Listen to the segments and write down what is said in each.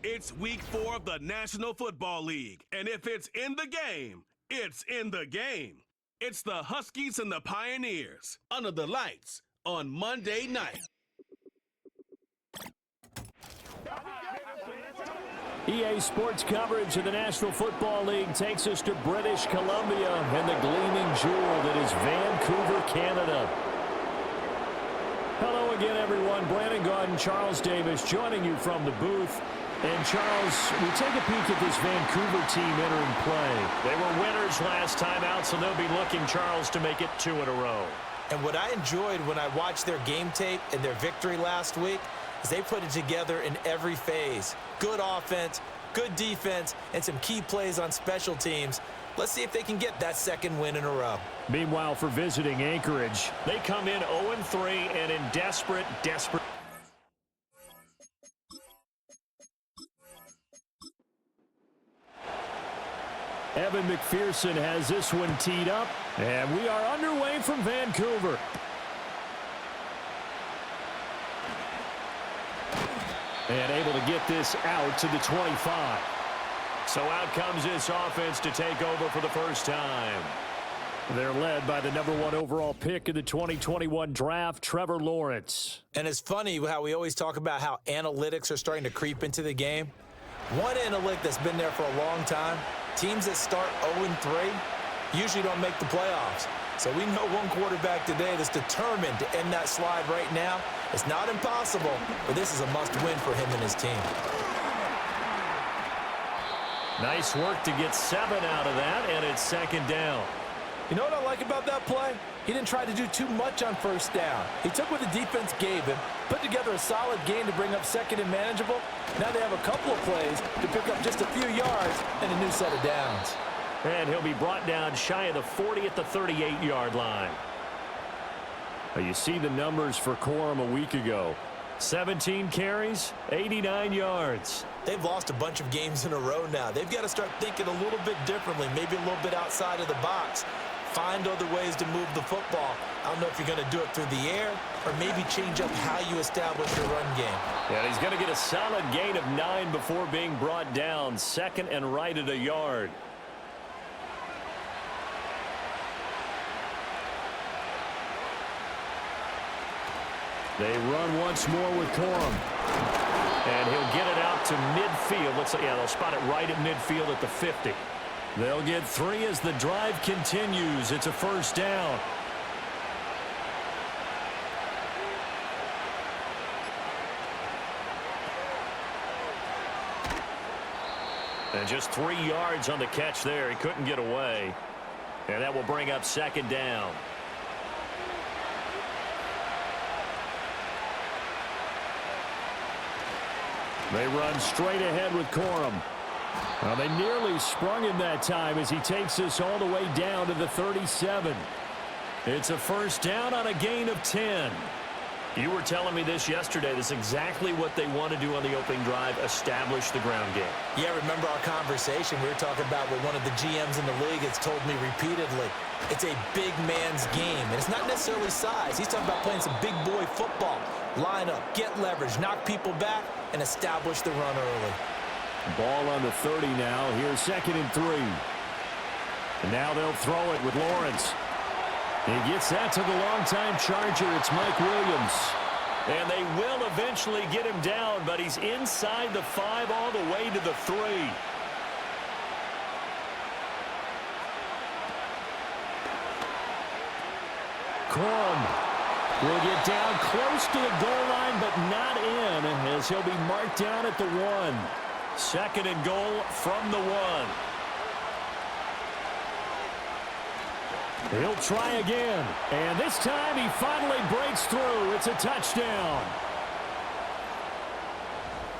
It's week 4 of the National Football League, and if it's in the game, it's in the game. It's the Huskies and the Pioneers under the lights on Monday night. EA Sports coverage of the National Football League takes us to British Columbia and the gleaming jewel that is Vancouver, Canada. Hello again, everyone. Brandon Gaudin, Charles Davis joining you from the booth. And, Charles, we take a peek at this Vancouver team entering play. They were winners last time out, so they'll be looking, Charles, to make it 2 in a row. And what I enjoyed when I watched their game tape and their victory last week is they put it together in every phase. Good offense, good defense, and some key plays on special teams. Let's see if they can get that second win in a row. Meanwhile, for visiting Anchorage, they come in 0-3 and in desperate. Evan McPherson has this one teed up, and we are underway from Vancouver. And able to get this out to the 25. So out comes this offense to take over for the first time. They're led by the number 1 overall pick in the 2021 draft, Trevor Lawrence. And it's funny how we always talk about how analytics are starting to creep into the game. One analytic that's been there for a long time, teams that start 0-3 usually don't make the playoffs. So we know one quarterback today that's determined to end that slide right now. It's not impossible, but this is a must-win for him and his team. Nice work to get 7 out of that, and it's second down. You know what I like about that play? He didn't try to do too much on first down. He took what the defense gave him, put together a solid gain to bring up second and manageable. Now they have a couple of plays to pick up just a few yards and a new set of downs. And he'll be brought down shy of the 40 at the 38-yard line. You see the numbers for Corum a week ago. 17 carries, 89 yards. They've lost a bunch of games in a row now. They've got to start thinking a little bit differently, maybe a little bit outside of the box. Find other ways to move the football. I don't know if you're going to do it through the air or maybe change up how you establish your run game. Yeah, he's going to get a solid gain of 9 before being brought down. Second and right at a yard. They run once more with Corum. And he'll get it out to midfield. Looks like, yeah, they'll spot it right at midfield at the 50. They'll get 3 as the drive continues. It's a first down. And just 3 yards on the catch there. He couldn't get away. And that will bring up second down. They run straight ahead with Corum. Well, they nearly sprung him that time as he takes this all the way down to the 37. It's a first down on a gain of 10. You were telling me this yesterday. This is exactly what they want to do on the opening drive, establish the ground game. Yeah, remember our conversation? We were talking about what one of the GMs in the league has told me repeatedly. It's a big man's game, and it's not necessarily size. He's talking about playing some big boy football. Line up, get leverage, knock people back, and establish the run early. Ball on the 30 now. Here's second and 3. And now they'll throw it with Lawrence. He gets that to the longtime Charger. It's Mike Williams. And they will eventually get him down, but he's inside the 5 all the way to the 3. Corum will get down close to the goal line, but not in, as he'll be marked down at the 1. Second and goal from the 1. He'll try again, and this time he finally breaks through. It's a touchdown.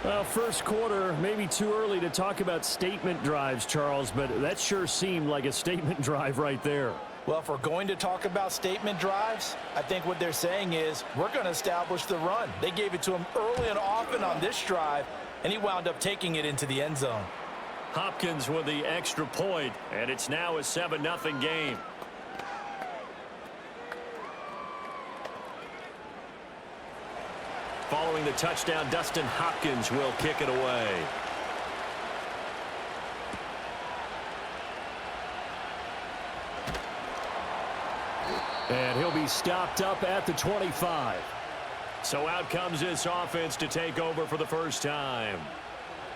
Well, first quarter, maybe too early to talk about statement drives, Charles, but that sure seemed like a statement drive right there. Well, if we're going to talk about statement drives, I think what they're saying is we're going to establish the run. They gave it to him early and often on this drive, and he wound up taking it into the end zone. Hopkins with the extra point, and it's now a 7-0 game. Following the touchdown, Dustin Hopkins will kick it away. And he'll be stopped up at the 25. So out comes this offense to take over for the first time.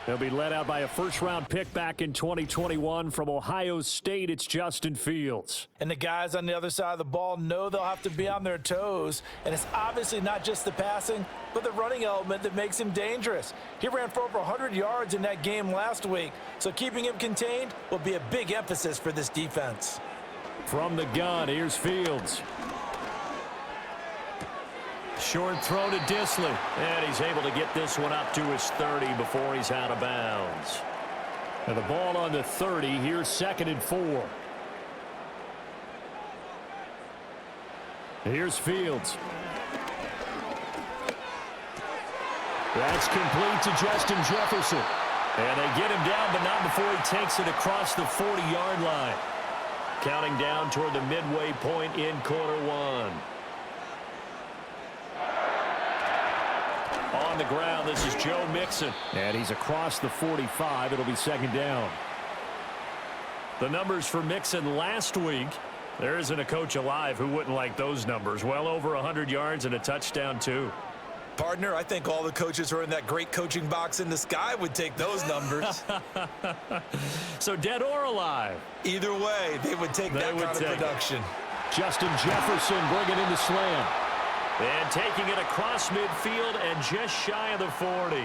They'll be led out by a first-round pick back in 2021 from Ohio State. It's Justin Fields. And the guys on the other side of the ball know they'll have to be on their toes. And it's obviously not just the passing, but the running element that makes him dangerous. He ran for over 100 yards in that game last week, so keeping him contained will be a big emphasis for this defense. From the gun, here's Fields. Short throw to Disley, and he's able to get this one up to his 30 before he's out of bounds. And the ball on the 30, here's 2nd and 4. Here's Fields. That's complete to Justin Jefferson. And they get him down, but not before he takes it across the 40-yard line. Counting down toward the midway point in quarter one. On the ground, this is Joe Mixon. And he's across the 45. It'll be 2nd down. The numbers for Mixon last week, there isn't a coach alive who wouldn't like those numbers. Well over 100 yards and a touchdown, too. Partner, I think all the coaches who are in that great coaching box in the sky would take those numbers. So dead or alive? Either way, they would take that kind of production. Justin Jefferson bringing in the slam. And taking it across midfield and just shy of the 40.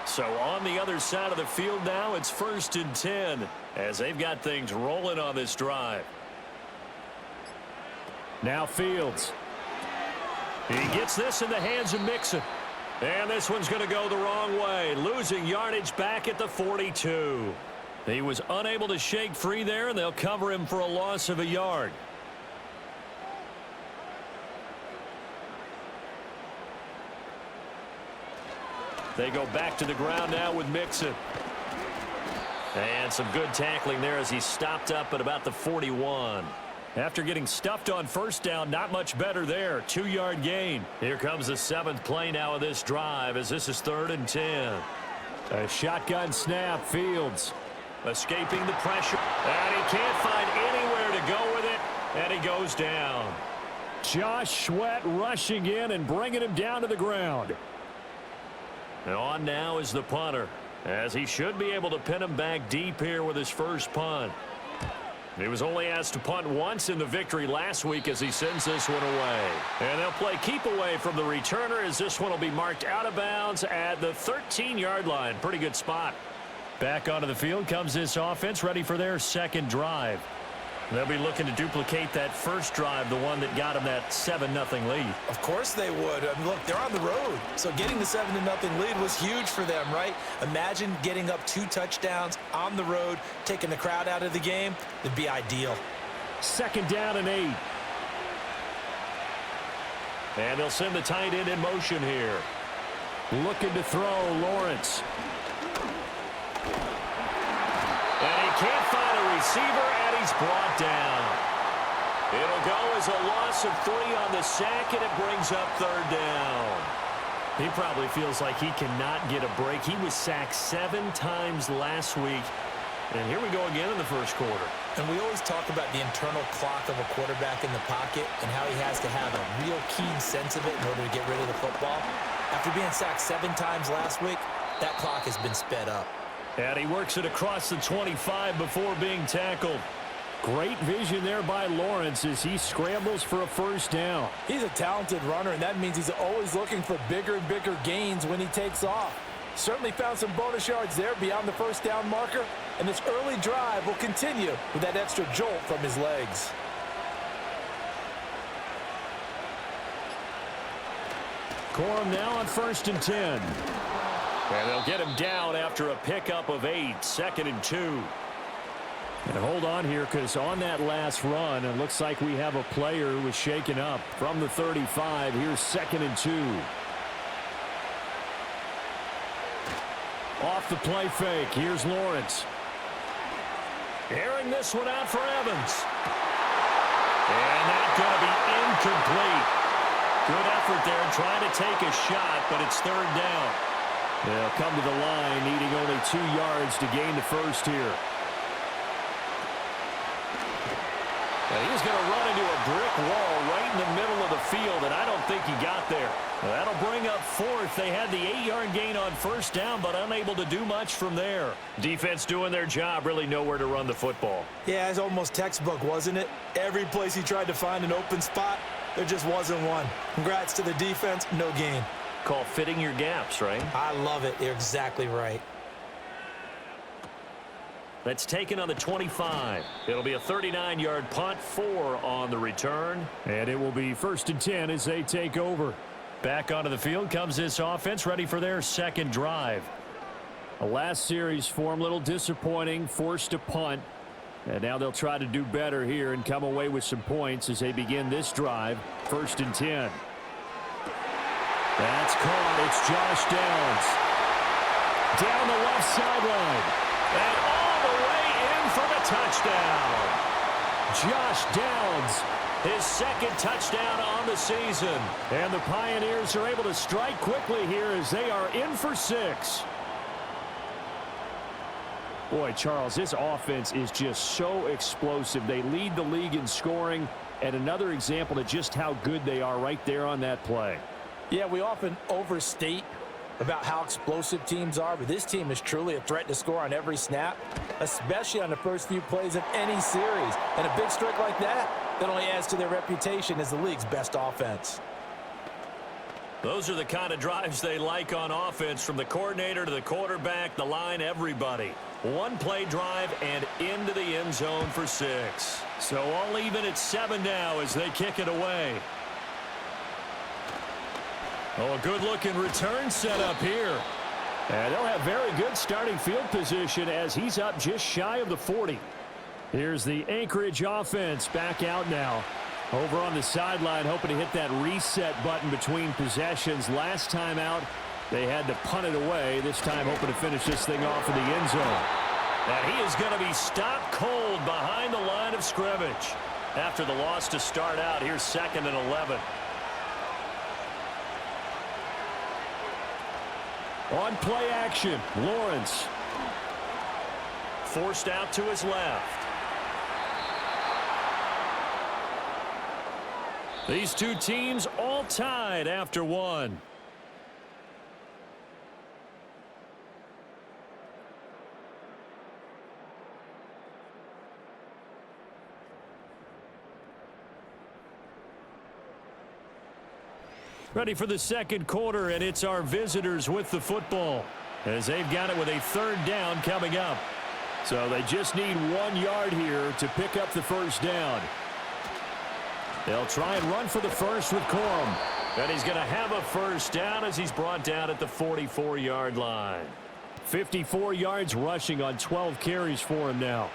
So on the other side of the field now, it's 1st and 10 as they've got things rolling on this drive. Now Fields. He gets this in the hands of Mixon. And this one's going to go the wrong way, losing yardage back at the 42. He was unable to shake free there, and they'll cover him for a loss of a yard. They go back to the ground now with Mixon. And some good tackling there as he stopped up at about the 41. After getting stuffed on first down, not much better there. 2-yard gain. Here comes the 7th play now of this drive as this is 3rd and 10. A shotgun snap, Fields. Escaping the pressure. And he can't find anywhere to go with it. And he goes down. Josh Sweat rushing in and bringing him down to the ground. And on now is the punter, as he should be able to pin him back deep here with his first punt. He was only asked to punt once in the victory last week as he sends this one away. And they'll play keep away from the returner as this one will be marked out of bounds at the 13-yard line. Pretty good spot. Back onto the field comes this offense, ready for their 2nd drive. They'll be looking to duplicate that first drive, the one that got them that 7-0 lead. Of course they would. I mean, look, they're on the road. So getting the 7-0 lead was huge for them, right? Imagine getting up 2 touchdowns on the road, taking the crowd out of the game. It'd be ideal. 2nd down and 8. And they'll send the tight end in motion here. Looking to throw, Lawrence. And he can't find a receiver, and he's brought down. It'll go as a loss of 3 on the sack, and it brings up 3rd down. He probably feels like he cannot get a break. He was sacked 7 times last week. And here we go again in the first quarter. And we always talk about the internal clock of a quarterback in the pocket and how he has to have a real keen sense of it in order to get rid of the football. After being sacked 7 times last week, that clock has been sped up. And he works it across the 25 before being tackled. Great vision there by Lawrence as he scrambles for a first down. He's a talented runner, and that means he's always looking for bigger and bigger gains when he takes off. Certainly found some bonus yards there beyond the first down marker, and this early drive will continue with that extra jolt from his legs. Corum now on 1st and 10. And they'll get him down after a pickup of 8, 2nd and 2. And hold on here, because on that last run, it looks like we have a player who was shaken up from the 35. Here's 2nd and 2. Off the play fake. Here's Lawrence. Airing this one out for Evans. And that's going to be incomplete. Good effort there trying to take a shot, but it's 3rd down. They'll come to the line, needing only 2 yards to gain the first here. And he's going to run into a brick wall right in the middle of the field, and I don't think he got there. That'll bring up fourth. They had the 8-yard gain on first down, but unable to do much from there. Defense doing their job, really nowhere to run the football. Yeah, it's almost textbook, wasn't it? Every place he tried to find an open spot, there just wasn't one. Congrats to the defense, no gain. Call fitting your gaps, right? I love it. You're exactly right. That's taken on the 25. It'll be a 39-yard punt, 4 on the return. And it will be 1st and 10 as they take over. Back onto the field comes this offense, ready for their second drive. The last series for them, a little disappointing, forced a punt. And now they'll try to do better here and come away with some points as they begin this drive. 1st and 10. That's caught. It's Josh Downs. Down the left sideline. And all the way in for the touchdown. Josh Downs, his second touchdown on the season. And the Pioneers are able to strike quickly here as they are in for 6. Boy, Charles, this offense is just so explosive. They lead the league in scoring, and another example of just how good they are right there on that play. Yeah, we often overstate about how explosive teams are, but this team is truly a threat to score on every snap, especially on the first few plays of any series. And a big strike like that only adds to their reputation as the league's best offense. Those are the kind of drives they like on offense, from the coordinator to the quarterback, the line, everybody. One-play drive and into the end zone for 6. So all even at 7 now as they kick it away. Oh, a good-looking return set up here. And they'll have very good starting field position as he's up just shy of the 40. Here's the Anchorage offense back out now. Over on the sideline, hoping to hit that reset button between possessions. Last time out, they had to punt it away. This time hoping to finish this thing off in the end zone. And he is going to be stopped cold behind the line of scrimmage. After the loss to start out, here's 2nd and 11. On play action, Lawrence. Forced out to his left. These two teams all tied after 1. Ready for the second quarter, and it's our visitors with the football as they've got it with a 3rd down coming up. So they just need 1 yard here to pick up the first down. They'll try and run for the first with Corum. And he's going to have a first down as he's brought down at the 44-yard line. 54 yards rushing on 12 carries for him now.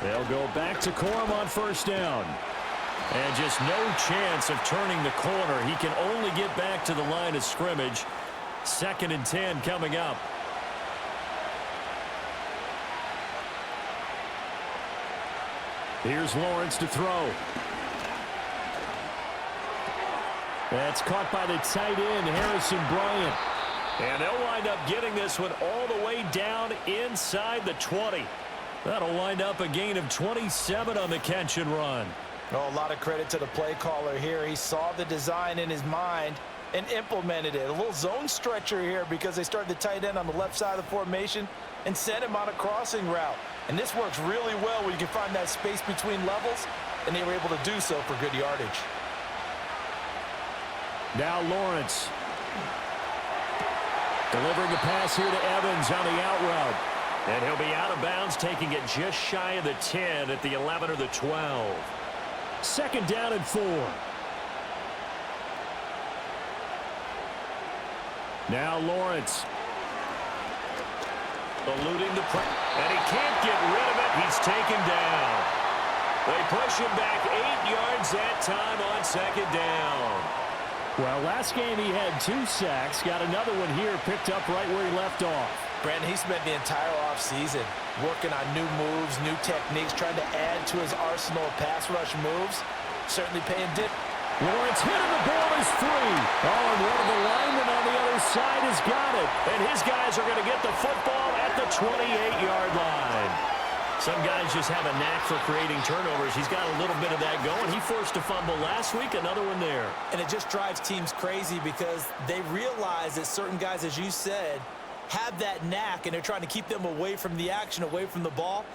They'll go back to Corum on first down. And just no chance of turning the corner. He can only get back to the line of scrimmage. 2nd and 10 coming up. Here's Lawrence to throw. That's caught by the tight end, Harrison Bryant. And they'll wind up getting this one all the way down inside the 20. That'll wind up a gain of 27 on the catch and run. Oh, a lot of credit to the play caller here. He saw the design in his mind and implemented it. A little zone stretcher here because they started the tight end on the left side of the formation and sent him on a crossing route. And this works really well when you can find that space between levels, and they were able to do so for good yardage. Now Lawrence. Delivering the pass here to Evans on the out route. And he'll be out of bounds, taking it just shy of the 10 at the 11 or the 12. 2nd down and 4. Now Lawrence. Eluding the pressure. And he can't get rid of it. He's taken down. They push him back 8 yards that time on 2nd down. Well, last game he had 2 sacks. Got another one here, picked up right where he left off. Brandon, he spent the entire offseason working on new moves, new techniques, trying to add to his arsenal of pass rush moves. Certainly paying Lawrence hit and the ball is free. Oh, and one of the linemen on the other side has got it. And his guys are going to get the football at the 28-yard line. Some guys just have a knack for creating turnovers. He's got a little bit of that going. He forced a fumble last week, another one there. And it just drives teams crazy because they realize that certain guys, as you said, have that knack, and they're trying to keep them away from the action, away from the ball.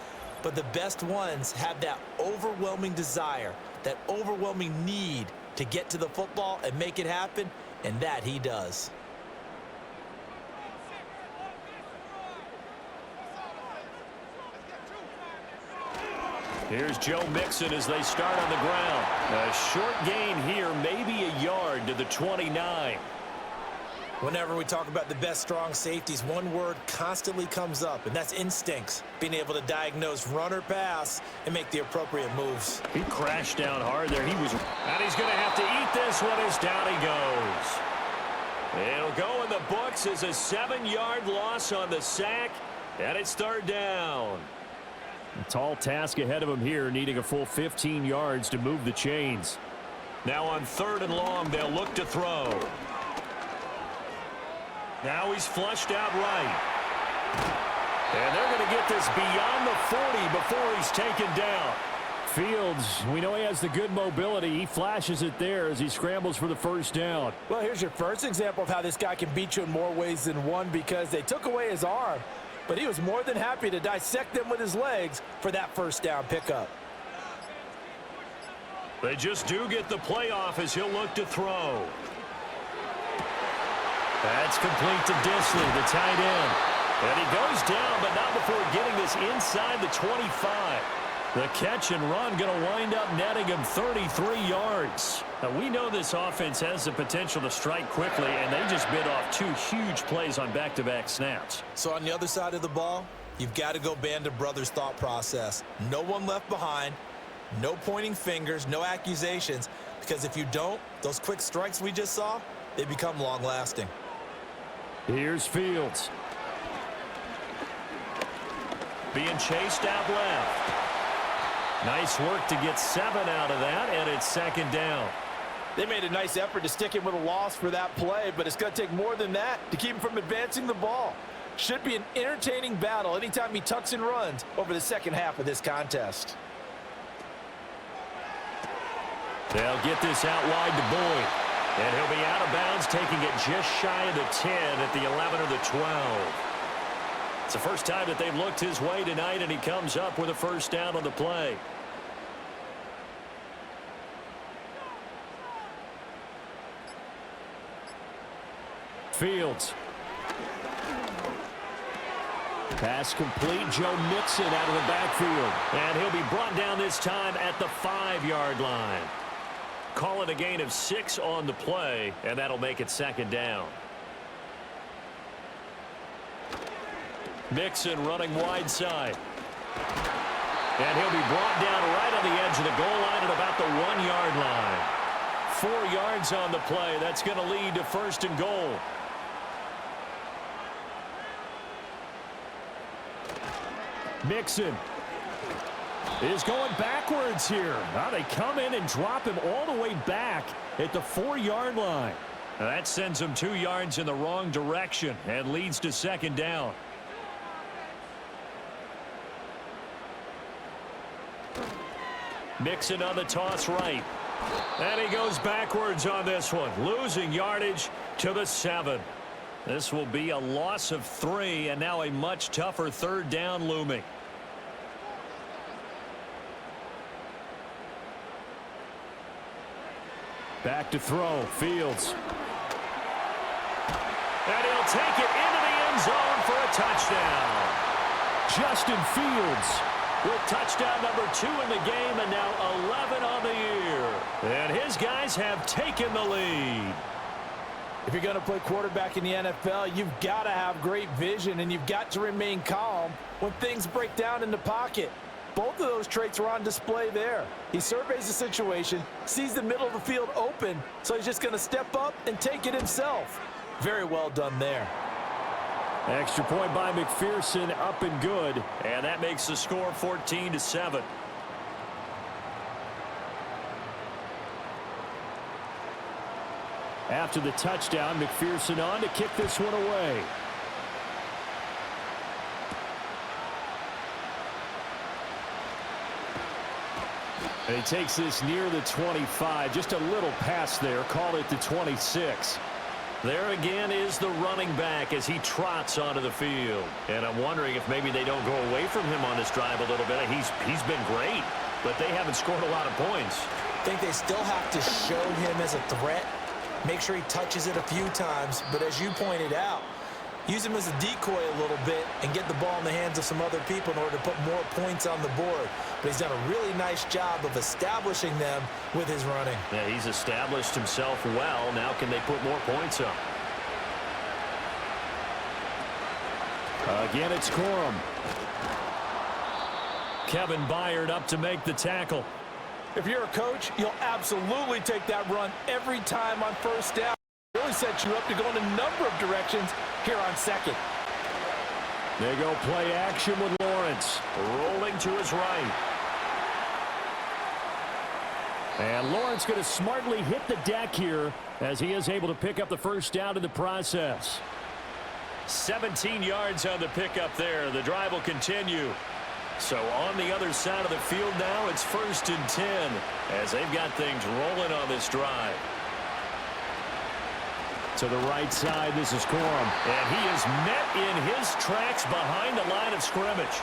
But the best ones have that overwhelming desire, that overwhelming need to get to the football and make it happen, and that he does. Here's Joe Mixon as they start on the ground. A short gain here, maybe a yard to the 29. Whenever we talk about the best strong safeties, one word constantly comes up, and that's instincts. Being able to diagnose run or pass and make the appropriate moves. He crashed down hard there. And he's going to have to eat this one as down he goes. It'll go in the books as a 7-yard loss on the sack, and it's third down. A tall task ahead of him here, needing a full 15 yards to move the chains. Now on 3rd and long, they'll look to throw. Now he's flushed out right. And they're going to get this beyond the 40 before he's taken down. Fields, we know he has the good mobility. He flashes it there as he scrambles for the first down. Well, here's your first example of how this guy can beat you in more ways than one, because they took away his arm, but he was more than happy to dissect them with his legs for that first down pickup. They just do get the playoff as he'll look to throw. That's complete to Disley, the tight end. And he goes down, but not before getting this inside the 25. The catch and run going to wind up netting him 33 yards. Now, we know this offense has the potential to strike quickly, and they just bit off 2 huge plays on back-to-back snaps. So on the other side of the ball, you've got to go Band of Brothers thought process. No one left behind, no pointing fingers, no accusations, because if you don't, those quick strikes we just saw, they become long-lasting. Here's Fields. Being chased out left. Nice work to get 7 out of that, and it's 2nd down. They made a nice effort to stick him with a loss for that play, but it's going to take more than that to keep him from advancing the ball. Should be an entertaining battle anytime he tucks and runs over the second half of this contest. They'll get this out wide to Boyd. And he'll be out of bounds, taking it just shy of the 10 at the 11 or the 12. It's the first time that they've looked his way tonight, and he comes up with a first down on the play. Fields. Pass complete. Joe Mixon out of the backfield. And he'll be brought down this time at the 5-yard line. Call it a gain of 6 on the play, and that'll make it 2nd down. Mixon running wide side. And he'll be brought down right on the edge of the goal line at about the 1-yard line. 4 yards on the play. That's going to lead to 1st and goal. Mixon is going backwards here. Now they come in and drop him all the way back at the 4-yard line. Now that sends him 2 yards in the wrong direction and leads to 2nd down. Mixon on the toss right. And he goes backwards on this one, losing yardage to the 7. This will be a loss of 3, and now a much tougher 3rd down looming. Back to throw, Fields. And he'll take it into the end zone for a touchdown. Justin Fields with touchdown number 2 in the game, and now 11 on the year. And his guys have taken the lead. If you're going to play quarterback in the NFL, you've got to have great vision, and you've got to remain calm when things break down in the pocket. Both of those traits are on display there. He surveys the situation, sees the middle of the field open, so he's just going to step up and take it himself. Very well done there. Extra point by McPherson, up and good. And that makes the score 14-7. After the touchdown, McPherson on to kick this one away. And he takes this near the 25. Just a little pass there. Call it the 26. There again is the running back as he trots onto the field. And I'm wondering if maybe they don't go away from him on this drive a little bit. He's been great, but they haven't scored a lot of points. I think they still have to show him as a threat. Make sure he touches it a few times. But as you pointed out, use him as a decoy a little bit and get the ball in the hands of some other people in order to put more points on the board. But he's done a really nice job of establishing them with his running. Yeah, he's established himself well. Now can they put more points up? Again, it's Corum. Kevin Byard up to make the tackle. If you're a coach, you'll absolutely take that run every time on first down. It really sets you up to go in a number of directions here on second. They go play action with Lawrence. Rolling to his right. And Lawrence going to smartly hit the deck here as he is able to pick up the first down in the process. 17 yards on the pickup there. The drive will continue. So on the other side of the field now, it's 1st and 10 as they've got things rolling on this drive. To the right side, this is Corum. And he is met in his tracks behind the line of scrimmage.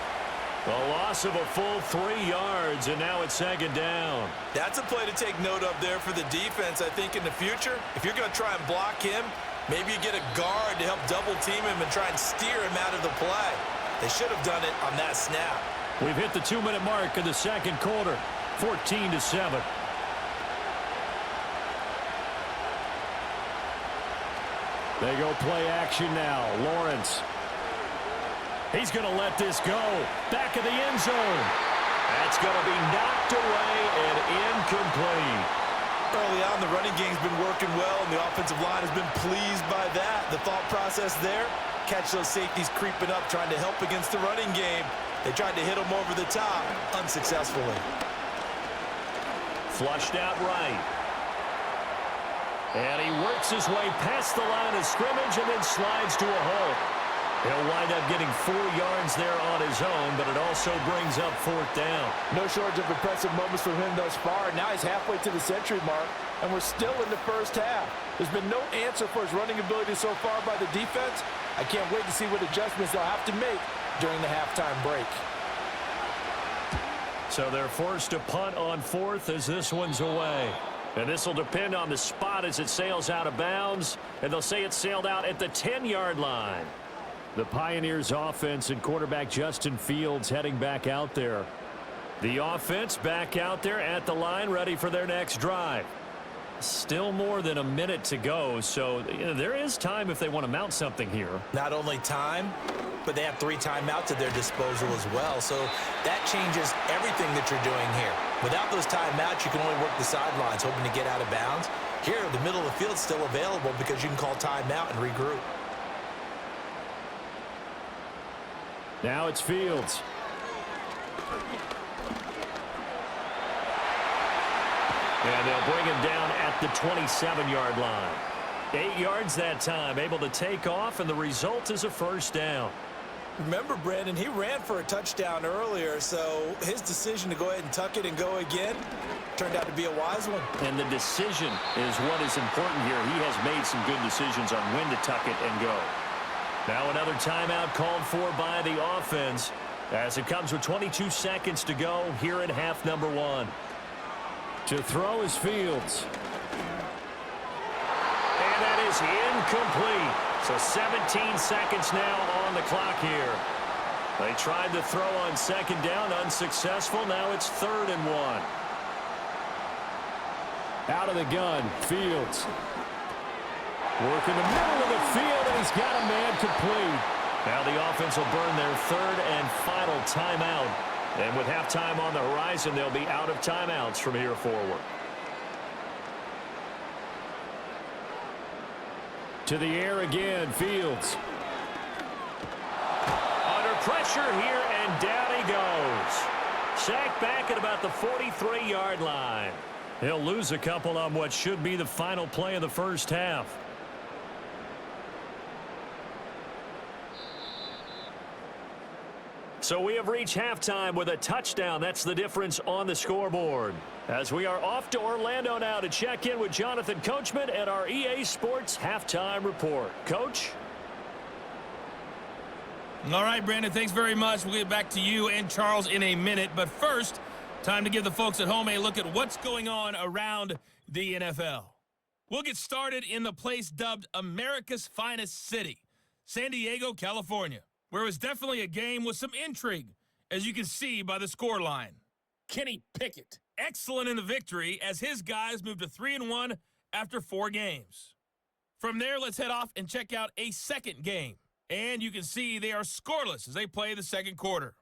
A loss of a full 3 yards, and now it's 2nd down. That's a play to take note of there for the defense, I think, in the future. If you're going to try and block him, maybe you get a guard to help double-team him and try and steer him out of the play. They should have done it on that snap. We've hit the 2-minute mark of the second quarter, 14-7. They go play action now. Lawrence. He's going to let this go. Back of the end zone. That's going to be knocked away and incomplete. Early on, the running game's been working well, and the offensive line has been pleased by that. The thought process there, catch those safeties creeping up, trying to help against the running game. They tried to hit him over the top, unsuccessfully. Flushed out right. And he works his way past the line of scrimmage and then slides to a halt. He'll wind up getting 4 yards there on his own, but it also brings up 4th down. No shortage of impressive moments from him thus far. Now he's halfway to the century mark, and we're still in the first half. There's been no answer for his running ability so far by the defense. I can't wait to see what adjustments they'll have to make during the halftime break. So they're forced to punt on 4th as this one's away. And this will depend on the spot as it sails out of bounds. And they'll say it sailed out at the 10-yard line. The Pioneers offense and quarterback Justin Fields heading back out there. The offense back out there at the line, ready for their next drive. Still more than a minute to go, so there is time if they want to mount something here. Not only time, but they have 3 timeouts at their disposal as well. So that changes everything that you're doing here. Without those timeouts, you can only work the sidelines, hoping to get out of bounds. Here, the middle of the field's still available because you can call timeout and regroup. Now it's Fields. And they'll bring him down at the 27-yard line. 8 yards that time, able to take off, and the result is a first down. Remember, Brandon, he ran for a touchdown earlier, so his decision to go ahead and tuck it and go again turned out to be a wise one. And the decision is what is important here. He has made some good decisions on when to tuck it and go. Now another timeout called for by the offense as it comes with 22 seconds to go here in half number 1. To throw is Fields. And that is incomplete. So 17 seconds now on the clock here. They tried to throw on 2nd down, unsuccessful. Now it's 3rd and 1. Out of the gun, Fields. Working the middle of the field, and he's got a man complete. Now the offense will burn their 3rd and final timeout. And with halftime on the horizon, they'll be out of timeouts from here forward. To the air again, Fields. Under pressure here, and down he goes. Sacked back at about the 43-yard line. He'll lose a couple on what should be the final play of the first half. So we have reached halftime with a touchdown. That's the difference on the scoreboard. As we are off to Orlando now to check in with Jonathan Coachman at our EA Sports Halftime Report. Coach? All right, Brandon, thanks very much. We'll get back to you and Charles in a minute. But first, time to give the folks at home a look at what's going on around the NFL. We'll get started in the place dubbed America's finest city, San Diego, California, where it was definitely a game with some intrigue, as you can see by the scoreline. Kenny Pickett, excellent in the victory as his guys moved to 3-1 after 4 games. From there, let's head off and check out a second game. And you can see they are scoreless as they play the second quarter.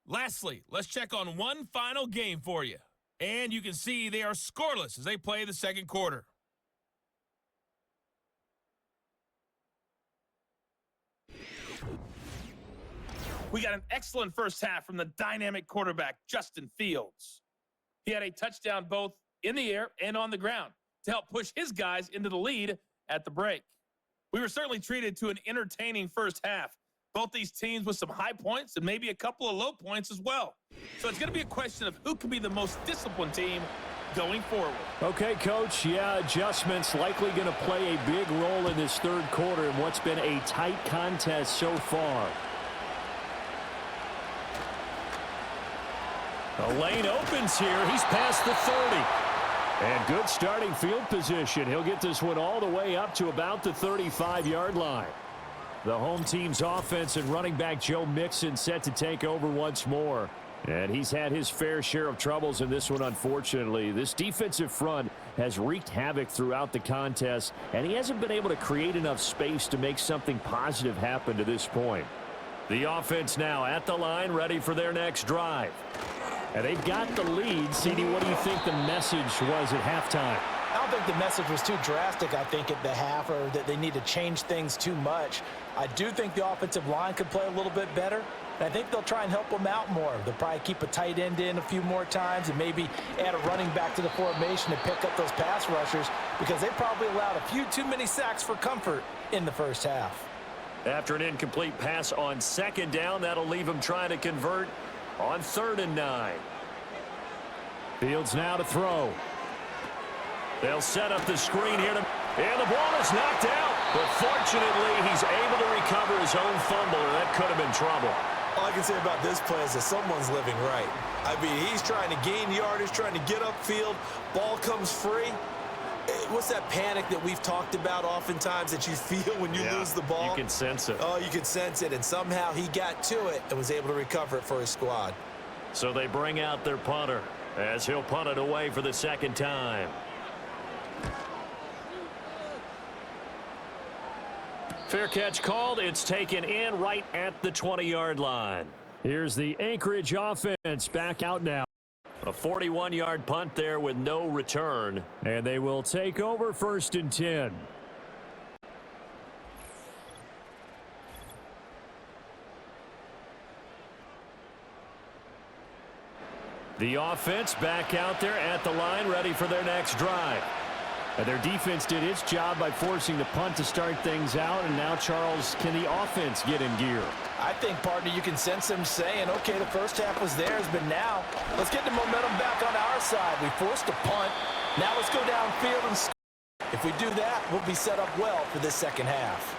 Lastly, let's check on one final game for you. And you can see they are scoreless as they play the second quarter. We got an excellent first half from the dynamic quarterback, Justin Fields. He had a touchdown both in the air and on the ground to help push his guys into the lead at the break. We were certainly treated to an entertaining first half. Both these teams with some high points and maybe a couple of low points as well. So it's going to be a question of who can be the most disciplined team going forward. Okay, Coach. Yeah, adjustments likely going to play a big role in this third quarter in what's been a tight contest so far. The lane opens here. He's past the 30. And good starting field position. He'll get this one all the way up to about the 35-yard line. The home team's offense and running back Joe Mixon set to take over once more. And he's had his fair share of troubles in this one, unfortunately. This defensive front has wreaked havoc throughout the contest, and he hasn't been able to create enough space to make something positive happen to this point. The offense now at the line, ready for their next drive. And they've got the lead. CD, what do you think the message was at halftime? I don't think the message was too drastic, I think, at the half, or that they need to change things too much. I do think the offensive line could play a little bit better, and I think they'll try and help them out more. They'll probably keep a tight end in a few more times and maybe add a running back to the formation to pick up those pass rushers, because they probably allowed a few too many sacks for comfort in the first half. After an incomplete pass on second down, that'll leave them trying to convert on 3rd and 9. Fields now to throw. They'll set up the screen here, and the ball is knocked out. But fortunately, he's able to recover his own fumble, and that could have been trouble. All I can say about this play is that someone's living right. I mean, he's trying to gain yardage, trying to get upfield. Ball comes free. What's that panic that we've talked about oftentimes that you feel when you lose the ball? You can sense it. Oh, you can sense it, and somehow he got to it and was able to recover it for his squad. So they bring out their punter as he'll punt it away for the second time. Fair catch called. It's taken in right at the 20-yard line. Here's the Anchorage offense back out now. A 41-yard punt there with no return. And they will take over 1st and 10. The offense back out there at the line, ready for their next drive. And their defense did its job by forcing the punt to start things out. And now, Charles, can the offense get in gear? I think, partner, you can sense them saying, okay, the first half was theirs, but now let's get the momentum back on our side. We forced a punt. Now let's go downfield and score. If we do that, we'll be set up well for this second half.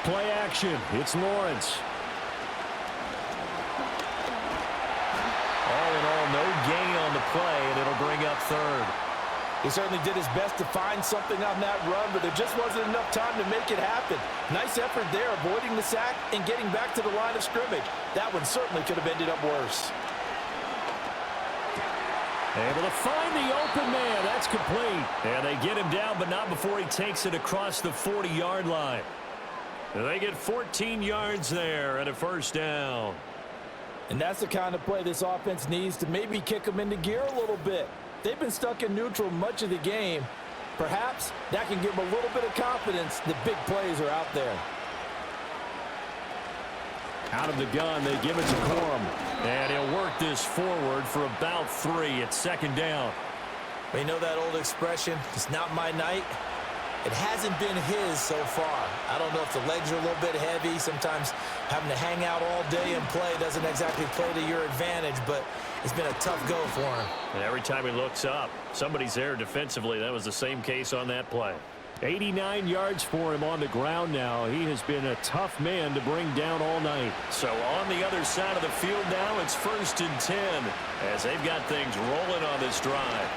Play action. It's Lawrence. All in all, no gain on the play, and it'll bring up 3rd. He certainly did his best to find something on that run, but there just wasn't enough time to make it happen. Nice effort there, avoiding the sack and getting back to the line of scrimmage. That one certainly could have ended up worse. Able to find the open man. That's complete. And they get him down, but not before he takes it across the 40-yard line. They get 14 yards there and a 1st down. And that's the kind of play this offense needs to maybe kick them into gear a little bit. They've been stuck in neutral much of the game. Perhaps that can give him a little bit of confidence that big plays are out there. Out of the gun, they give it to Corum. And he'll work this forward for about 3. It's second down. You know that old expression, it's not my night? It hasn't been his so far. I don't know if the legs are a little bit heavy. Sometimes having to hang out all day and play doesn't exactly play to your advantage, but it's been a tough go for him. And every time he looks up, somebody's there defensively. That was the same case on that play. 89 yards for him on the ground now. He has been a tough man to bring down all night. So on the other side of the field now, it's 1st and 10 as they've got things rolling on this drive.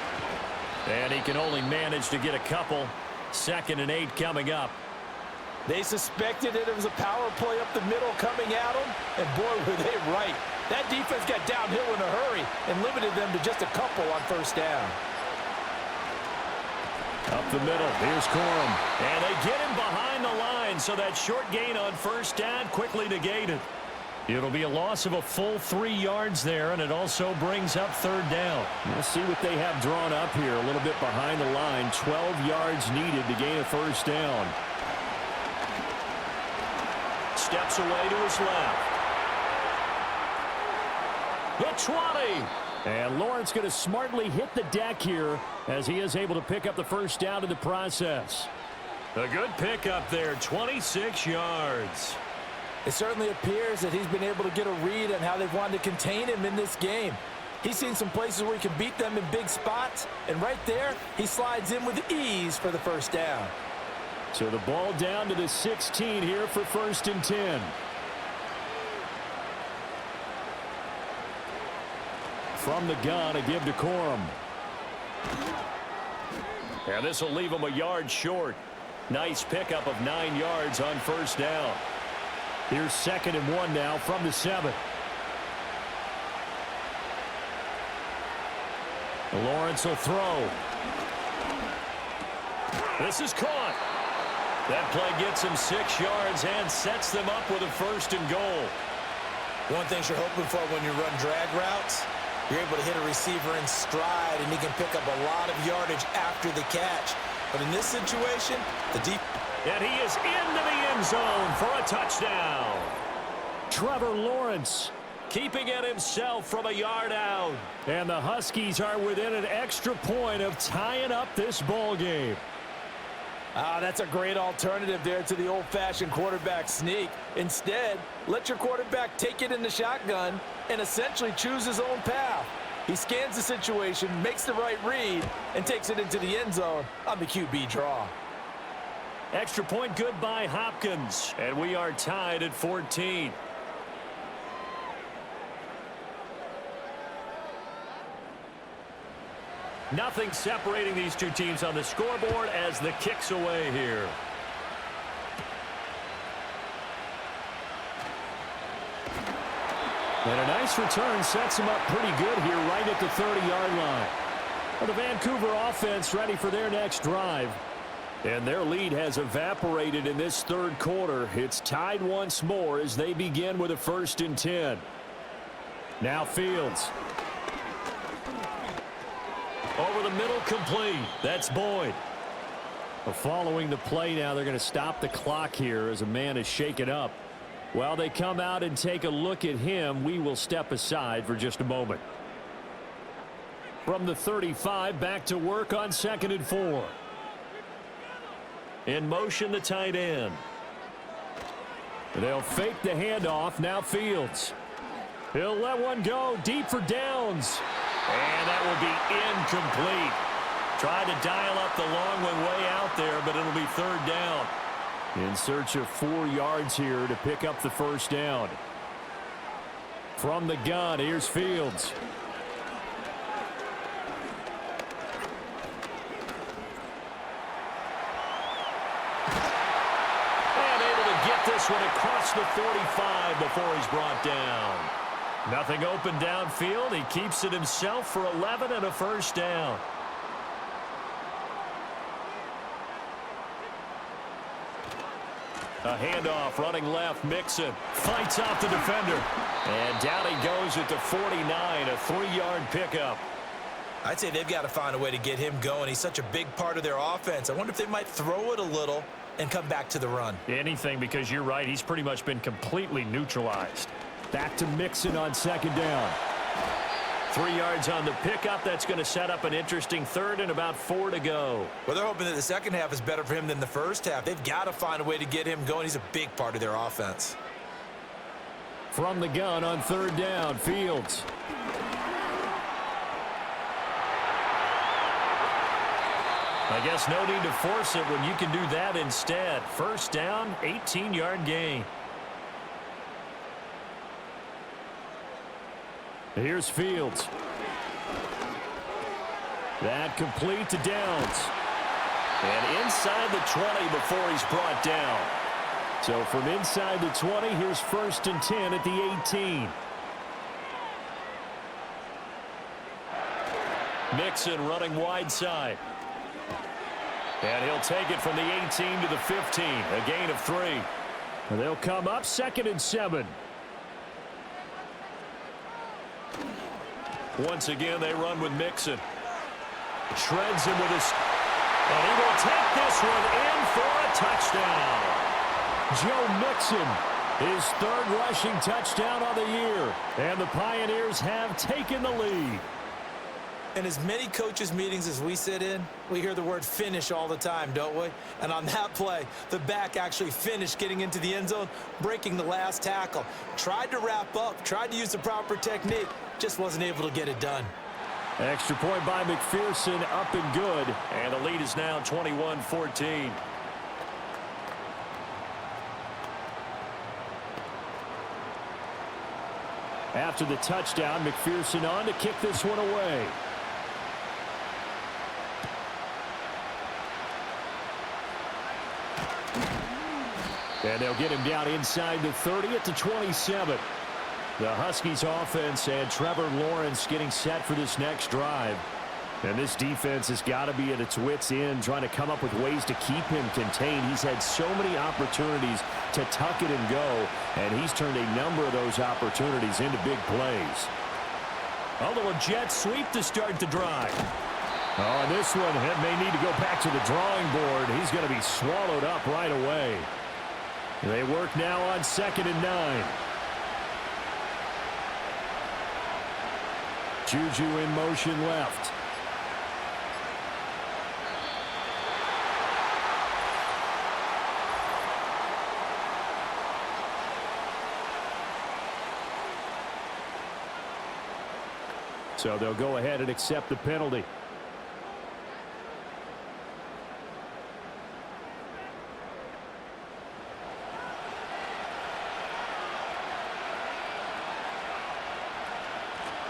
And he can only manage to get a couple. 2nd and 8 coming up. They suspected that it was a power play up the middle coming at them, and boy, were they right. That defense got downhill in a hurry and limited them to just a couple on 1st down. Up the middle, here's Corum. And they get him behind the line, so that short gain on 1st down quickly negated. It'll be a loss of a full 3 yards there, and it also brings up 3rd down. We'll see what they have drawn up here. A little bit behind the line. 12 yards needed to gain a 1st down. Steps away to his left. The 20. And Lawrence going to smartly hit the deck here as he is able to pick up the 1st down in the process. A good pickup there, 26 yards. It certainly appears that he's been able to get a read on how they've wanted to contain him in this game. He's seen some places where he can beat them in big spots, and right there, he slides in with ease for the 1st down. So the ball down to the 16 here for 1st and 10. From the gun, a give to Corum. And this will leave him a yard short. Nice pickup of 9 yards on 1st down. Here's 2nd and 1 now from the 7. Lawrence will throw. This is caught. That play gets him 6 yards and sets them up with a 1st and goal. One thing you're hoping for when you run drag routes, you're able to hit a receiver in stride, and he can pick up a lot of yardage after the catch. But in this situation, the deep... And he is into the end zone for a touchdown. Trevor Lawrence keeping it himself from a yard out. And the Huskies are within an extra point of tying up this ball game. That's a great alternative there to the old-fashioned quarterback sneak. Instead, let your quarterback take it in the shotgun and essentially choose his own path. He scans the situation, makes the right read, and takes it into the end zone on the QB draw. Extra point good by Hopkins. And we are tied at 14. Nothing separating these two teams on the scoreboard as the kick's away here. And a nice return sets him up pretty good here right at the 30-yard line. Well, the Vancouver offense ready for their next drive. And their lead has evaporated in this 3rd quarter. It's tied once more as they begin with a 1st and 10. Now Fields. Over the middle, complete. That's Boyd. Well, following the play now, they're going to stop the clock here as a man is shaken up. While they come out and take a look at him, we will step aside for just a moment. From the 35, back to work on 2nd and 4. In motion, the tight end. They'll fake the handoff. Now Fields. He'll let one go deep for downs. And that will be incomplete. Tried to dial up the long one way out there, but it'll be 3rd down. In search of 4 yards here to pick up the 1st down. From the gun, here's Fields. And able to get this one across the 45 before he's brought down. Nothing open downfield. He keeps it himself for 11 and a 1st down. A handoff running left. Mixon fights off the defender. And down he goes at the 49, a 3-yard pickup. I'd say they've got to find a way to get him going. He's such a big part of their offense. I wonder if they might throw it a little and come back to the run. Anything, because you're right. He's pretty much been completely neutralized. Back to Mixon on second down. 3 yards on the pickup. That's going to set up an interesting third and about 4 to go. Well, they're hoping that the second half is better for him than the first half. They've got to find a way to get him going. He's a big part of their offense. From the gun on third down, Fields. I guess no need to force it when you can do that instead. First down, 18-yard gain. Here's Fields. That complete to Downs. And inside the 20 before he's brought down. So from inside the 20, here's 1st and 10 at the 18. Mixon running wide side. And he'll take it from the 18 to the 15, a gain of 3. And they'll come up 2nd and 7. Once again, they run with Mixon. Shreds him with his... And he will take this one in for a touchdown. Joe Mixon, his 3rd rushing touchdown on the year. And the Pioneers have taken the lead. In as many coaches' meetings as we sit in, we hear the word finish all the time, don't we? And on that play, the back actually finished getting into the end zone, breaking the last tackle. Tried to wrap up, tried to use the proper technique, just wasn't able to get it done. Extra point by McPherson, up and good. And the lead is now 21-14. After the touchdown, McPherson on to kick this one away. And they'll get him down inside the 30 at the 27. The Huskies offense and Trevor Lawrence getting set for this next drive. And this defense has got to be at its wits' end, trying to come up with ways to keep him contained. He's had so many opportunities to tuck it and go, and he's turned a number of those opportunities into big plays. A little jet sweep to start the drive. Oh, and this one may need to go back to the drawing board. He's going to be swallowed up right away. They work now on 2nd and 9. Juju in motion left. So they'll go ahead and accept the penalty.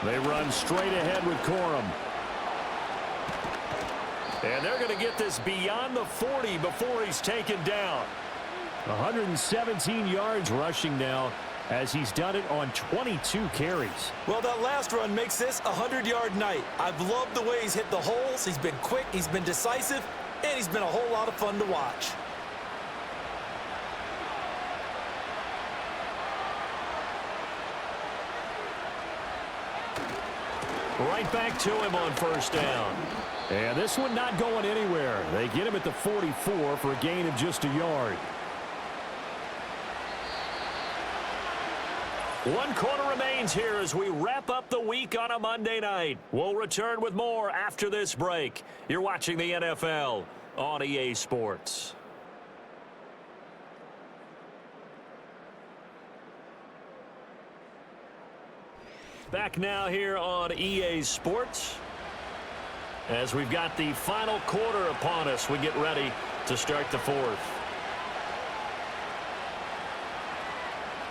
They run straight ahead with Corum. And they're going to get this beyond the 40 before he's taken down. 117 yards rushing now, as he's done it on 22 carries. Well, that last run makes this a 100-yard night. I've loved the way he's hit the holes. He's been quick, he's been decisive, and he's been a whole lot of fun to watch. Right back to him on 1st down. And this one not going anywhere. They get him at the 44 for a gain of just a yard. 1 quarter remains here as we wrap up the week on a Monday night. We'll return with more after this break. You're watching the NFL on EA Sports. Back now here on EA Sports. As we've got the final quarter upon us, we get ready to start the 4th.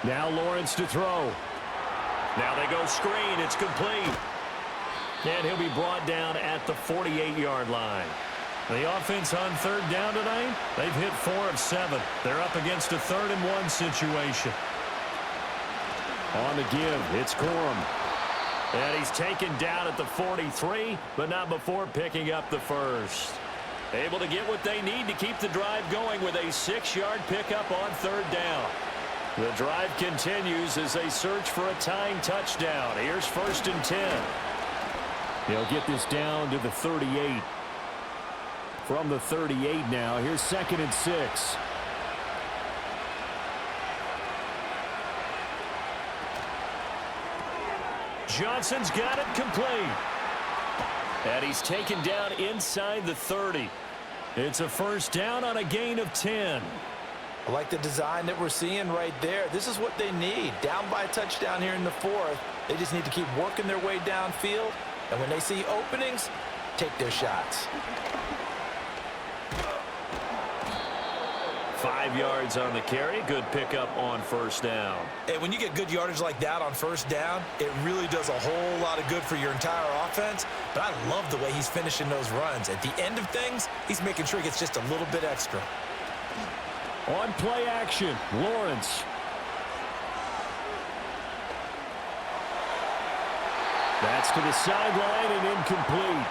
Now Lawrence to throw. Now they go screen. It's complete. And he'll be brought down at the 48-yard line. The offense on 3rd down tonight, they've hit 4 of 7. They're up against a 3rd and 1 situation. On the give, it's Corum. And he's taken down at the 43, but not before picking up the 1st. Able to get what they need to keep the drive going with a 6-yard pickup on 3rd down. The drive continues as they search for a tying touchdown. Here's 1st and 10. He'll get this down to the 38. From the 38 now, here's 2nd and 6. Johnson's got it complete. And he's taken down inside the 30. It's a first down on a gain of 10. I like the design that we're seeing right there. This is what they need. Down by a touchdown here in the 4th. They just need to keep working their way downfield. And when they see openings, take their shots. 5 yards on the carry. Good pickup on first down. And when you get good yardage like that on first down, it really does a whole lot of good for your entire offense. But I love the way he's finishing those runs. At the end of things, he's making sure he gets just a little bit extra. On play action, Lawrence. That's to the sideline and incomplete.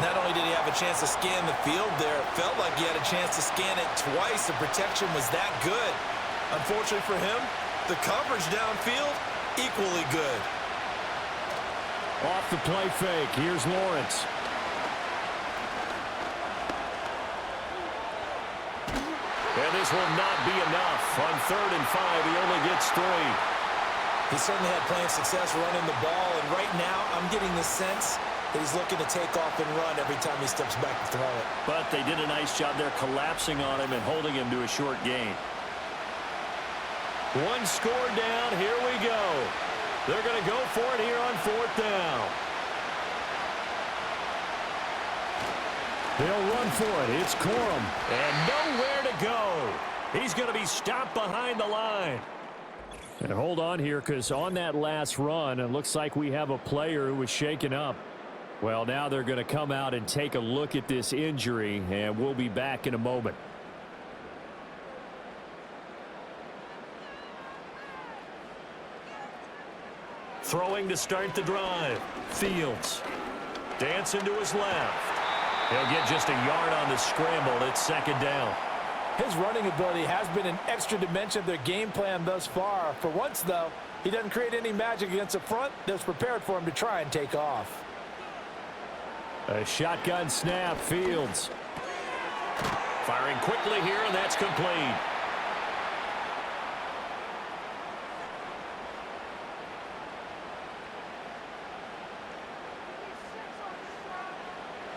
Not only did he have a chance to scan the field there, it felt like he had a chance to scan it twice. The protection was that good. Unfortunately for him, the coverage downfield, equally good. Off the play fake, here's Lawrence. And this will not be enough. On 3rd and 5, he only gets 3. He certainly had plenty of success running the ball, and right now I'm getting the sense that he's looking to take off and run every time he steps back to throw it. But they did a nice job there collapsing on him and holding him to a short gain. 1 score down, here we go. They're going to go for it here on 4th down. They'll run for it. It's Corum. And nowhere to go. He's going to be stopped behind the line. And hold on here, because on that last run, it looks like we have a player who was shaken up. Well, now they're going to come out and take a look at this injury, and we'll be back in a moment. Throwing to start the drive. Fields. Dancing to his left. He'll get just a yard on the scramble. It's 2nd down. His running ability has been an extra dimension of their game plan thus far. For once, though, he doesn't create any magic against the front that's prepared for him to try and take off. A shotgun snap, Fields. Firing quickly here, and that's complete.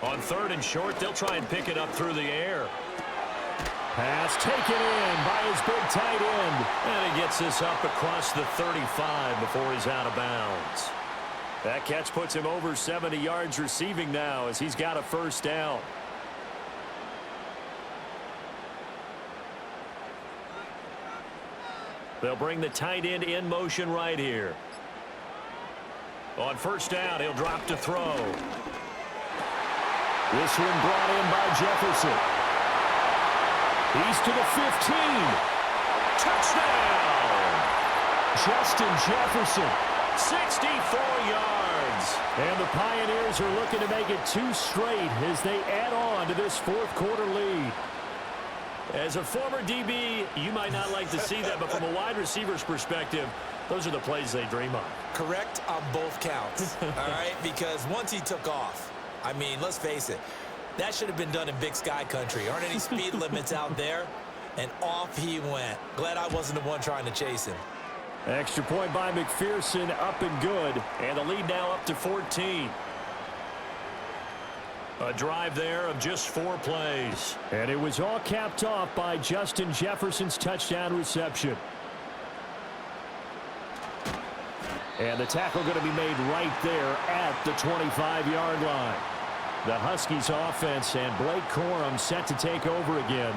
On 3rd and short, they'll try and pick it up through the air. Pass taken in by his big tight end. And he gets this up across the 35 before he's out of bounds. That catch puts him over 70 yards receiving now as he's got a first down. They'll bring the tight end in motion right here. On first down, he'll drop to throw. This one brought in by Jefferson. He's to the 15. Touchdown! Justin Jefferson, 64 yards. And the Pioneers are looking to make it 2 straight as they add on to this 4th quarter lead. As a former DB, you might not like to see that, but from a wide receiver's perspective, those are the plays they dream of. Correct on both counts, all right? Because once he took off, I mean, let's face it, that should have been done in Big Sky country. Aren't any speed limits out there? And off he went. Glad I wasn't the one trying to chase him. Extra point by McPherson, up and good. And the lead now up to 14. A drive there of just 4 plays. And it was all capped off by Justin Jefferson's touchdown reception. And the tackle going to be made right there at the 25-yard line. The Huskies offense and Blake Corum set to take over again.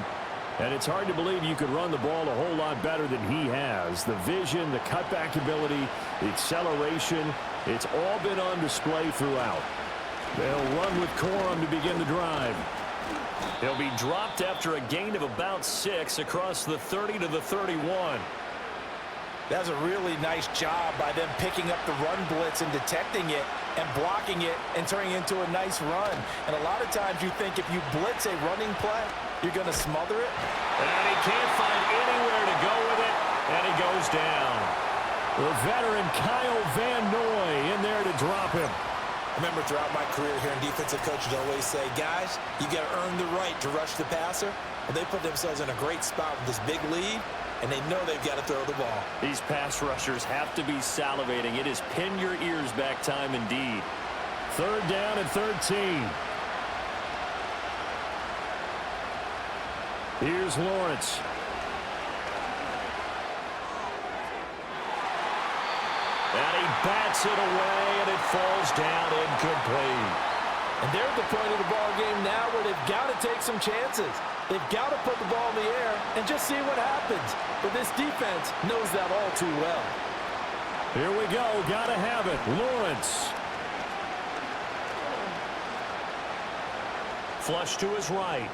And it's hard to believe you could run the ball a whole lot better than he has. The vision, the cutback ability, the acceleration, it's all been on display throughout. They'll run with Corum to begin the drive. He'll be dropped after a gain of about 6 across the 30 to the 31. That was a really nice job by them picking up the run blitz and detecting it and blocking it and turning it into a nice run. And a lot of times you think if you blitz a running play, you're going to smother it. And he can't find anywhere to go with it, and he goes down. The veteran Kyle Van Noy in there to drop him. I remember throughout my career hearing defensive coaches always say, guys, you got to earn the right to rush the passer. Well, they put themselves in a great spot with this big lead, and they know they've got to throw the ball. These pass rushers have to be salivating. It is pin your ears back time indeed. 3rd down and 13. Here's Lawrence. And he bats it away, and it falls down incomplete. And they're at the point of the ball game now where they've got to take some chances. They've got to put the ball in the air and just see what happens. But this defense knows that all too well. Here we go. Got to have it. Lawrence. Flush to his right.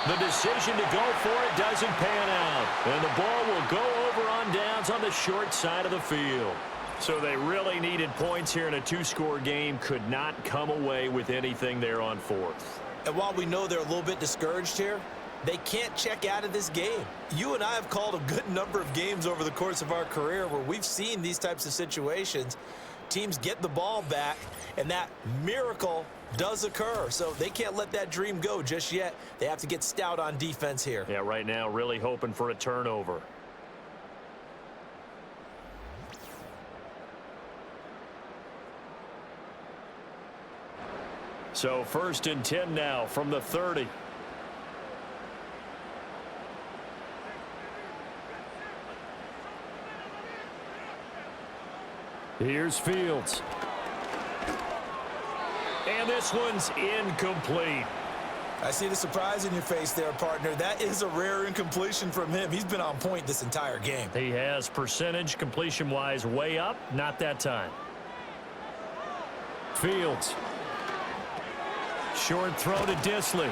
The decision to go for it doesn't pan out. And the ball will go over on downs on the short side of the field. So they really needed points here in a 2-score game. Could not come away with anything there on 4th. And while we know they're a little bit discouraged here, they can't check out of this game. You and I have called a good number of games over the course of our career where we've seen these types of situations. Teams get the ball back, and that miracle does occur. So they can't let that dream go just yet. They have to get stout on defense here. Yeah, right now really hoping for a turnover. So 1st and 10 now from the 30. Here's Fields. And this one's incomplete. I see the surprise in your face there, partner. That is a rare incompletion from him. He's been on point this entire game. He has percentage completion-wise way up. Not that time. Fields. Short throw to Disley.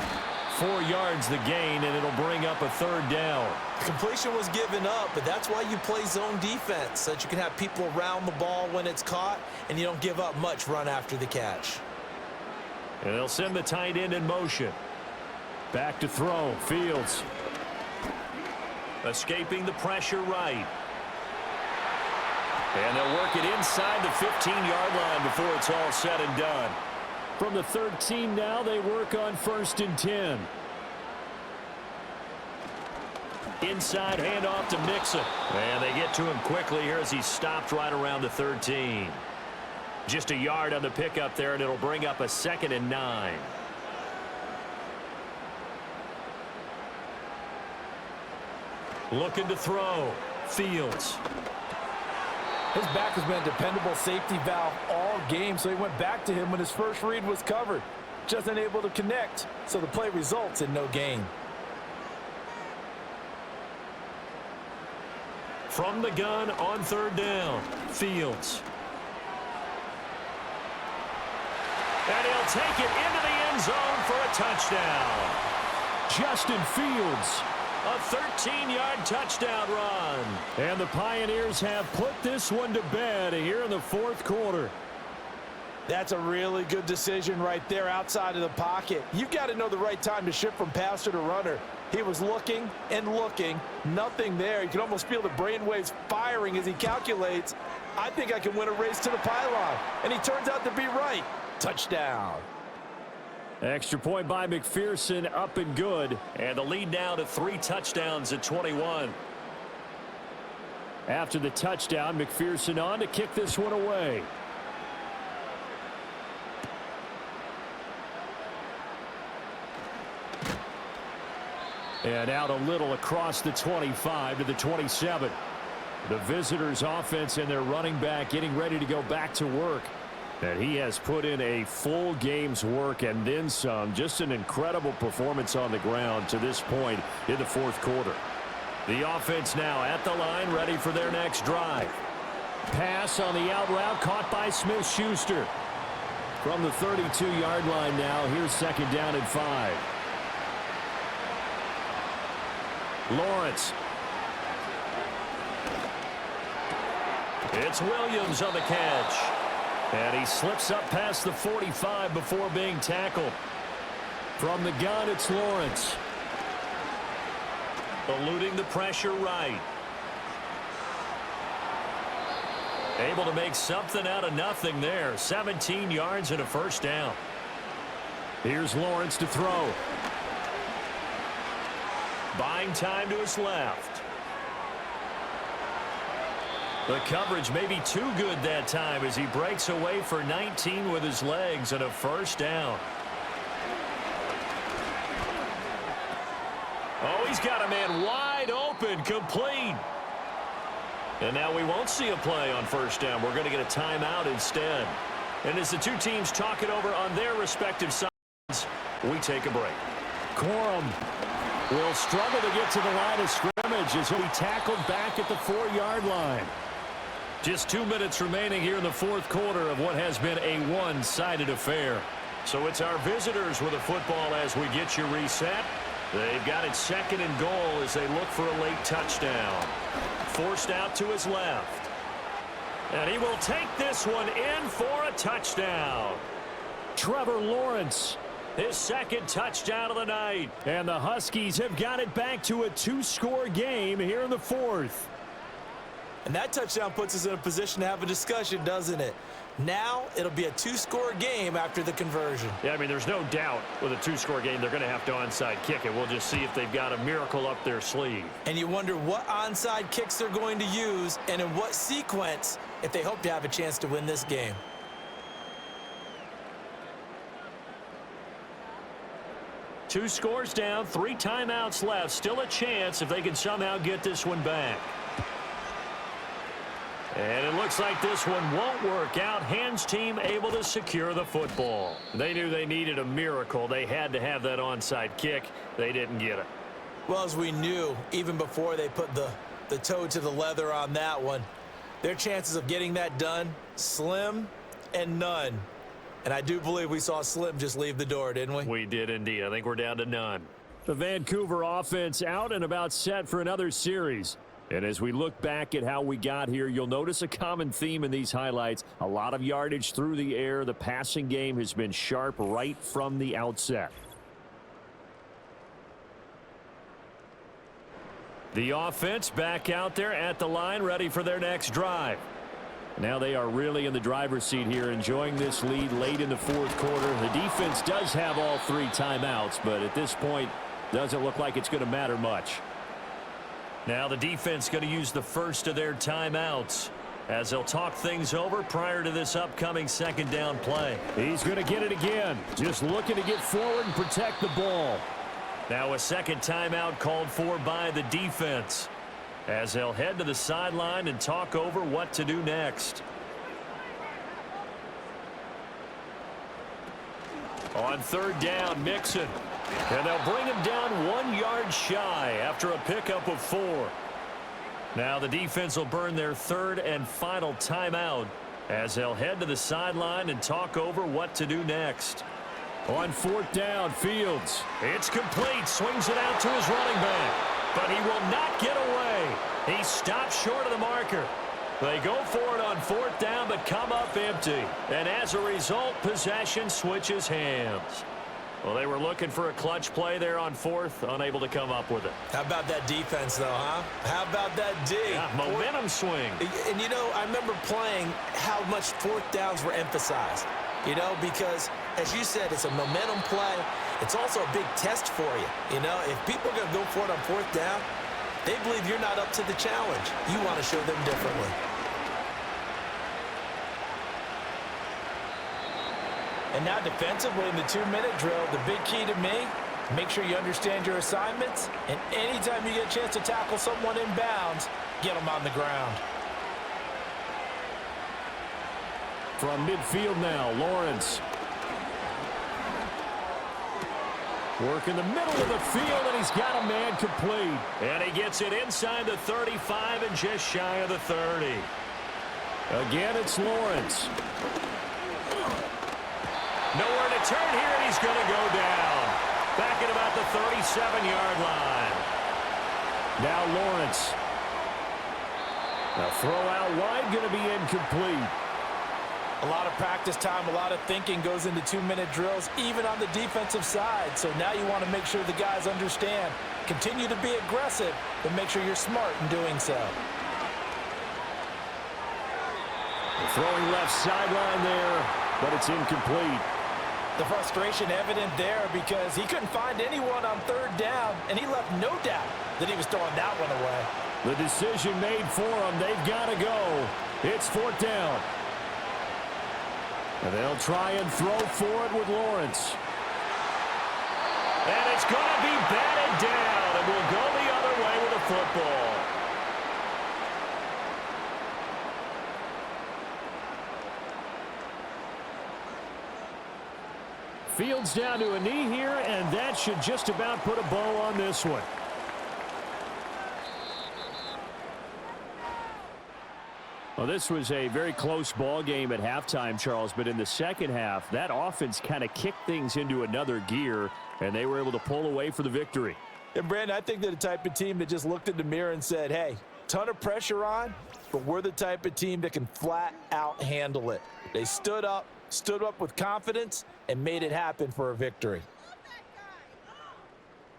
4 yards the gain, and it'll bring up a 3rd down. Completion was given up, but that's why you play zone defense, so that you can have people around the ball when it's caught, and you don't give up much run after the catch. And they'll send the tight end in motion. Back to throw. Fields. Escaping the pressure right. And they'll work it inside the 15-yard line before it's all said and done. From the 13 now, they work on 1st and 10. Inside handoff to Mixon. And they get to him quickly here as he stopped right around the 13. Just a yard on the pickup there, and it'll bring up a 2nd and 9. Looking to throw. Fields. His back has been a dependable safety valve all game, so he went back to him when his first read was covered. Just unable to connect, so the play results in no gain. From the gun on 3rd down. Fields. And he'll take it into the end zone for a touchdown. Justin Fields. A 13-yard touchdown run. And the Pioneers have put this one to bed here in the 4th quarter. That's a really good decision right there outside of the pocket. You've got to know the right time to shift from passer to runner. He was looking and looking. Nothing there. You can almost feel the brainwaves firing as he calculates, I think I can win a race to the pylon. And he turns out to be right. Touchdown. Extra point by McPherson, up and good. And the lead now to 3 touchdowns at 21. After the touchdown, McPherson on to kick this one away. And out a little across the 25 to the 27. The visitors' offense and their running back getting ready to go back to work. And he has put in a full game's work and then some. Just an incredible performance on the ground to this point in the 4th quarter. The offense now at the line, ready for their next drive. Pass on the out route, caught by Smith-Schuster. From the 32-yard line now, here's 2nd down and 5. Lawrence. It's Williams on the catch. And he slips up past the 45 before being tackled. From the gun, it's Lawrence. Eluding the pressure right. Able to make something out of nothing there. 17 yards and a first down. Here's Lawrence to throw. Buying time to his left. The coverage may be too good that time as he breaks away for 19 with his legs and a first down. Oh, he's got a man wide open, complete. And now we won't see a play on first down. We're going to get a timeout instead. And as the two teams talk it over on their respective sides, we take a break. Corum will struggle to get to the line of scrimmage as he'll be tackled back at the 4-yard line. Just 2 minutes remaining here in the fourth quarter of what has been a one-sided affair. So it's our visitors with a football as we get you reset. They've got it second and goal as they look for a late touchdown. Forced out to his left. And he will take this one in for a touchdown. Trevor Lawrence, his second touchdown of the night. And the Huskies have got it back to a 2-score game here in the fourth. And that touchdown puts us in a position to have a discussion, doesn't it? Now it'll be a 2-score game after the conversion. Yeah, I mean, there's no doubt with a 2-score game they're going to have to onside kick it. We'll just see if they've got a miracle up their sleeve. And you wonder what onside kicks they're going to use and in what sequence if they hope to have a chance to win this game. Two scores down, 3 timeouts left. Still a chance if they can somehow get this one back. And it looks like this one won't work out. Hands team able to secure the football. They knew they needed a miracle. They had to have that onside kick. They didn't get it. Well, as we knew, even before they put the toe to the leather on that one, their chances of getting that done, slim and none. And I do believe we saw Slim just leave the door, didn't we? We did indeed. I think we're down to none. The Vancouver offense out and about set for another series. And as we look back at how we got here, you'll notice a common theme in these highlights. A lot of yardage through the air. The passing game has been sharp right from the outset. The offense back out there at the line, ready for their next drive. Now they are really in the driver's seat here, enjoying this lead late in the fourth quarter. The defense does have all 3 timeouts, but at this point, doesn't look like it's going to matter much. Now the defense going to use the first of their timeouts as they'll talk things over prior to this upcoming second down play. He's going to get it again. Just looking to get forward and protect the ball. Now a second timeout called for by the defense as they'll head to the sideline and talk over what to do next. On third down, Mixon. And they'll bring him down 1 yard shy after a pickup of 4. Now the defense will burn their third and final timeout as they'll head to the sideline and talk over what to do next. On fourth down, Fields. It's complete. Swings it out to his running back. But he will not get away. He stops short of the marker. They go for it on fourth down but come up empty. And as a result, possession switches hands. Well, they were looking for a clutch play there on fourth, unable to come up with it. How about that defense, though, huh? How about that D? Yeah, momentum swing. And, you know, I remember playing how much fourth downs were emphasized, you know, because, as you said, it's a momentum play. It's also a big test for you, you know. If people are going to go for it on fourth down, they believe you're not up to the challenge. You want to show them differently. And now defensively in the 2-minute drill, the big key to me, make sure you understand your assignments, and anytime you get a chance to tackle someone in bounds, get them on the ground. From midfield now, Lawrence. Work in the middle of the field, and he's got a man complete. And he gets it inside the 35 and just shy of the 30. Again, it's Lawrence. Nowhere to turn here, and he's going to go down. Back at about the 37-yard line. Now Lawrence. The throw out wide going to be incomplete. A lot of practice time, a lot of thinking goes into 2-minute drills, even on the defensive side. So now you want to make sure the guys understand. Continue to be aggressive, but make sure you're smart in doing so. Throwing left sideline there, but it's incomplete. The frustration evident there because he couldn't find anyone on third down, and he left no doubt that he was throwing that one away. The decision made for them. They've got to go. It's fourth down. And they'll try and throw for it with Lawrence. And it's going to be batted down, and we'll go the other way with the football. Fields down to a knee here, and that should just about put a bow on this one. Well, this was a very close ball game at halftime, Charles, but in the second half, that offense kind of kicked things into another gear, and they were able to pull away for the victory. And, Brandon, I think they're the type of team that just looked in the mirror and said, hey, ton of pressure on, but we're the type of team that can flat out handle it. They stood up with confidence, and made it happen for a victory.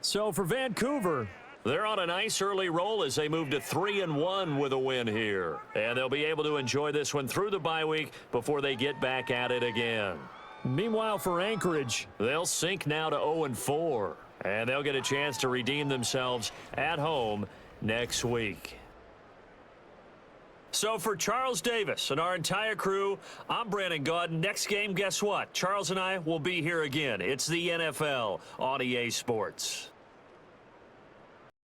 So for Vancouver, they're on a nice early roll as they move to 3-1 with a win here. And they'll be able to enjoy this one through the bye week before they get back at it again. meanwhile for Anchorage, they'll sink now to 0-4. And they'll get a chance to redeem themselves at home next week. So for Charles Davis and our entire crew, I'm Brandon Gaudin. Next game, guess what? Charles and I will be here again. It's the NFL on EA Sports.